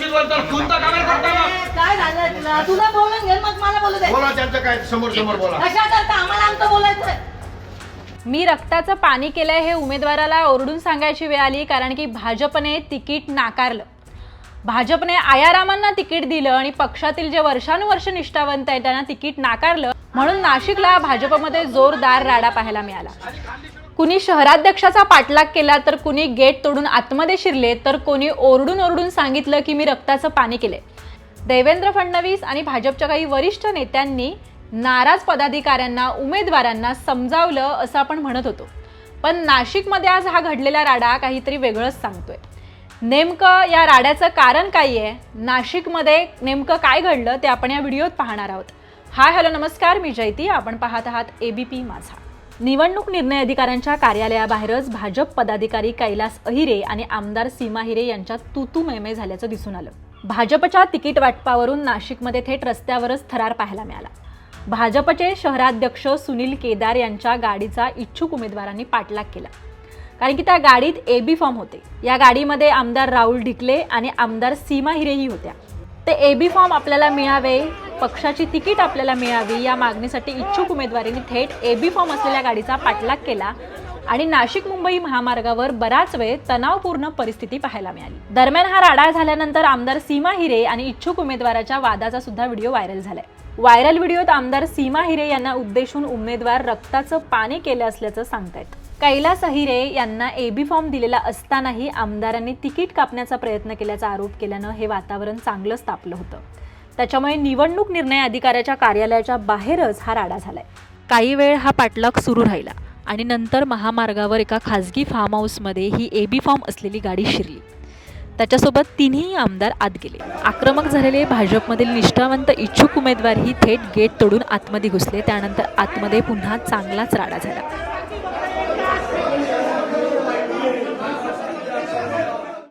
Police बोलतात कोणता काय करता काय झालं तुला? तुला बोलून घे मग मला बोलू दे. बोला त्यांचं काय समोर समोर बोला. कशा करता आम्हाला आमचं बोलायचं. मी रक्ताचं पाणी केलंय हे उमेदवाराला ओरडून सांगायची वेळ आली, कारण की भाजपने तिकीट नाकारलं. भाजपने आयारामांना तिकीट दिलं आणि पक्षातील जे वर्षानुवर्ष निष्ठावंत आहेत त्यांना तिकीट नाकारलं. म्हणून नाशिकला भाजपमध्ये जोरदार राडा पाहायला मिळाला. कुणी शहराध्यक्षाचा पाठलाग केला, तर कुणी गेट तोडून आतमध्ये शिरले, तर कोणी ओरडून ओरडून सांगितलं की मी रक्ताचं पाणी केलंय. देवेंद्र फडणवीस आणि भाजपच्या काही वरिष्ठ नेत्यांनी नाराज पदाधिकाऱ्यांना उमेदवारांना समजावलं असं आपण म्हणत होतो. पण नाशिकमध्ये आज हा घडलेला राडा काहीतरी वेगळंच सांगतोय. नेमकं या राड्याचं कारण काय आहे, नाशिकमध्ये नेमकं काय घडलं ते आपण या व्हिडिओत पाहणार आहोत. हाय हॅलो नमस्कार, मी जयती. आपण पाहत आहात ABP माझा. निवडणूक निर्णय अधिकाऱ्यांच्या कार्यालयाबाहेरच भाजप पदाधिकारी कैलास अहिरे आणि आमदार सीमा हिरे यांच्यात तूतू मैमै झाल्याचं दिसून आलं. भाजपच्या तिकीट वाटपावरून नाशिकमध्ये थेट रस्त्यावरच थरार पाहायला मिळाला. भाजपचे शहराध्यक्ष सुनील केदार यांच्या गाडीचा इच्छुक उमेदवारांनी पाठलाग केला, कारण की त्या गाडीत AB फॉर्म होते. या गाडीमध्ये आमदार राहुल ढिकले आणि आमदार सीमा हिरेही होत्या. ते AB फॉर्म आपल्याला मिळावे, पक्षाची तिकीट आपल्याला मिळावी या मागणीसाठी इच्छुक उमेदवारांनी थेट AB फॉर्म असलेल्या गाडीचा पाठलाग केला आणि नाशिक मुंबई महामार्गावर बराच वेळ तणावपूर्ण परिस्थिती पाहायला मिळाली. दरम्यान हा राडा झाल्यानंतर आमदार सीमा हिरे आणि इच्छुक उमेदवाराच्या वादाचा सुद्धा व्हिडिओ व्हायरल झालाय. व्हायरल व्हिडिओत आमदार सीमा हिरे यांना उद्देशून उमेदवार रक्ताचं पाणी केलं असल्याचं सांगतायत. कैलास अहिरे यांना AB फॉर्म दिलेला असतानाही आमदारांनी तिकीट कापण्याचा प्रयत्न केल्याचा आरोप केल्यानं हे वातावरण चांगलंच तापलं होतं. त्याच्यामुळे निवडणूक निर्णय अधिकाऱ्याच्या कार्यालयाच्या बाहेरच हा राडा झालाय. काही वेळ हा पाठलाग सुरू राहिला आणि नंतर महामार्गावर एका खासगी फार्म हाऊसमध्ये ही AB फॉर्म असलेली गाडी शिरली. त्याच्यासोबत तिन्ही आमदार आत गेले. आक्रमक झालेले भाजपमधील निष्ठावंत इच्छुक उमेदवारही थेट गेट तोडून आतमध्ये घुसले. त्यानंतर आतमध्ये पुन्हा चांगलाच राडा झाला.